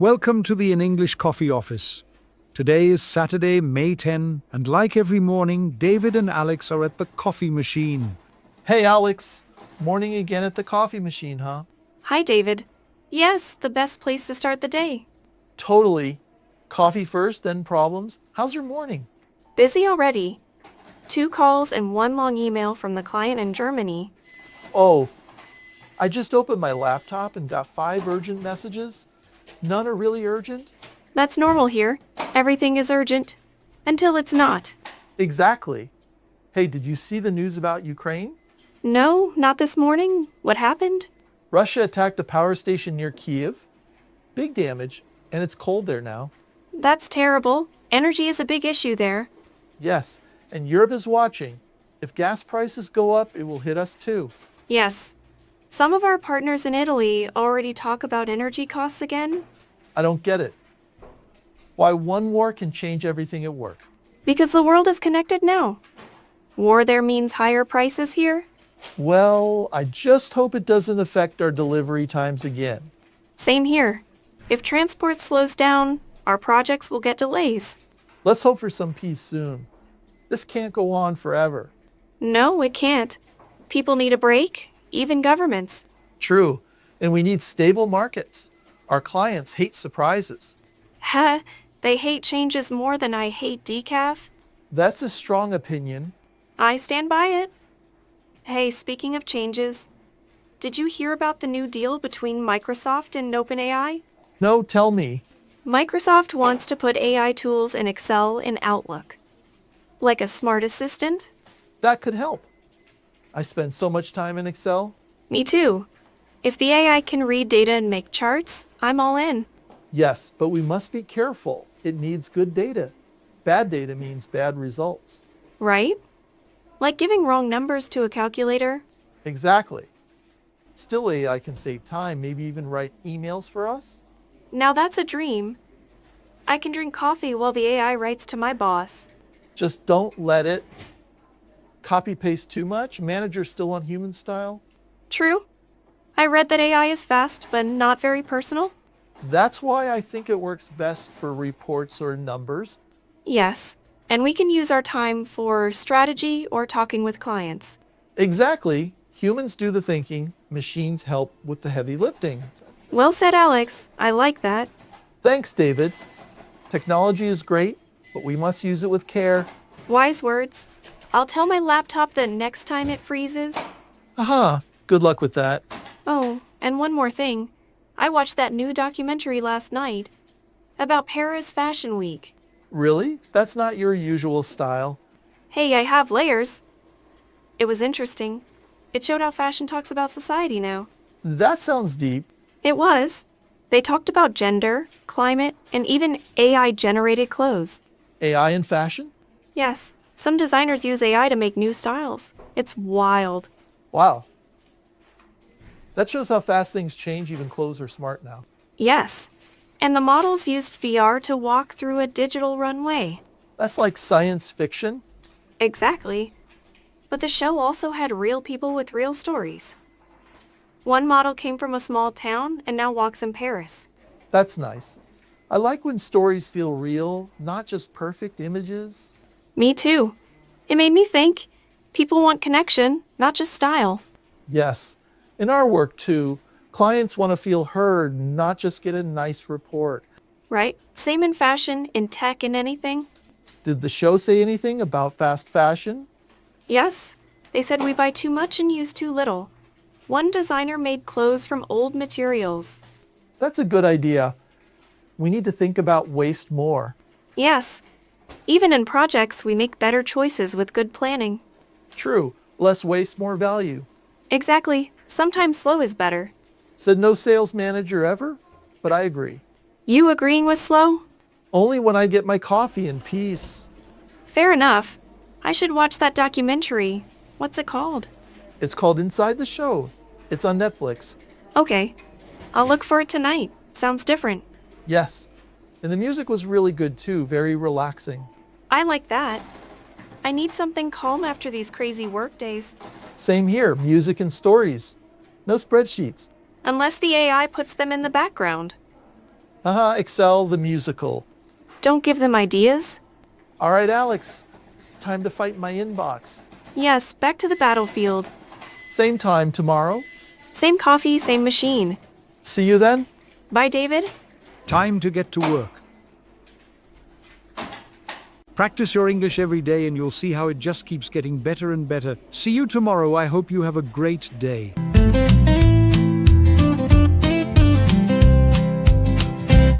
Welcome to the In English Coffee Office. Today is Saturday, May 10, and like every morning, David and Alex are at the coffee machine. Hey, Alex. Morning again at the coffee machine, huh? Hi, David. Yes, the best place to start the day. Totally. Coffee first, then problems. How's your morning? Busy already. 2 calls and 1 long email from the client in Germany. Oh, I just opened my laptop and got 5 urgent messages. None are really urgent? That's normal here. Everything is urgent. Until it's not. Exactly. Hey, did you see the news about Ukraine? No, not this morning. What happened? Russia attacked a power station near Kiev. Big damage, and it's cold there now. That's terrible. Energy is a big issue there. Yes, and Europe is watching. If gas prices go up, it will hit us too. Yes. Some of our partners in Italy already talk about energy costs again. I don't get it. Why one war can change everything at work. Because the world is connected now. War there means higher prices here. Well, I just hope it doesn't affect our delivery times again. Same here. If transport slows down, our projects will get delays. Let's hope for some peace soon. This can't go on forever. No, it can't. People need a break, even governments. True, and we need stable markets. Our clients hate surprises. Heh, they hate changes more than I hate decaf. That's a strong opinion. I stand by it. Hey, speaking of changes, did you hear about the new deal between Microsoft and OpenAI? No, tell me. Microsoft wants to put AI tools in Excel and Outlook. Like a smart assistant? That could help. I spend so much time in Excel. Me too. If the AI can read data and make charts, I'm all in. Yes, but we must be careful. It needs good data. Bad data means bad results. Right? Like giving wrong numbers to a calculator? Exactly. Still, AI can save time, maybe even write emails for us. Now that's a dream. I can drink coffee while the AI writes to my boss. Just don't let it copy paste too much. Manager's still on human style. True. I read that AI is fast, but not very personal. That's why I think it works best for reports or numbers. Yes, and we can use our time for strategy or talking with clients. Exactly. Humans do the thinking, machines help with the heavy lifting. Well said, Alex. I like that. Thanks, David. Technology is great, but we must use it with care. Wise words. I'll tell my laptop that next time it freezes. Aha, good luck with that. Oh, and one more thing. I watched that new documentary last night about Paris Fashion Week. Really? That's not your usual style. Hey, I have layers. It was interesting. It showed how fashion talks about society now. That sounds deep. It was. They talked about gender, climate, and even AI-generated clothes. AI in fashion? Yes, some designers use AI to make new styles. It's wild. Wow. That shows how fast things change. Even clothes are smart now. Yes. And the models used VR to walk through a digital runway. That's like science fiction. Exactly. But the show also had real people with real stories. One model came from a small town and now walks in Paris. That's nice. I like when stories feel real, not just perfect images. Me too. It made me think. People want connection, not just style. Yes. In our work, too, clients want to feel heard, not just get a nice report. Right? Same in fashion, in tech, in anything. Did the show say anything about fast fashion? Yes. They said we buy too much and use too little. One designer made clothes from old materials. That's a good idea. We need to think about waste more. Yes. Even in projects, we make better choices with good planning. True. Less waste, more value. Exactly. Sometimes slow is better. Said no sales manager ever, but I agree. You agreeing with slow? Only when I get my coffee in peace. Fair enough. I should watch that documentary. What's it called? It's called Inside the Show. It's on Netflix. Okay. I'll look for it tonight. Sounds different. Yes. And the music was really good too, very relaxing. I like that. I need something calm after these crazy work days. Same here, music and stories. No spreadsheets. Unless the AI puts them in the background. Excel the musical. Don't give them ideas. All right, Alex. Time to fight my inbox. Yes, back to the battlefield. Same time tomorrow. Same coffee, same machine. See you then. Bye, David. Time to get to work. Practice your English every day and you'll see how it just keeps getting better and better. See you tomorrow. I hope you have a great day.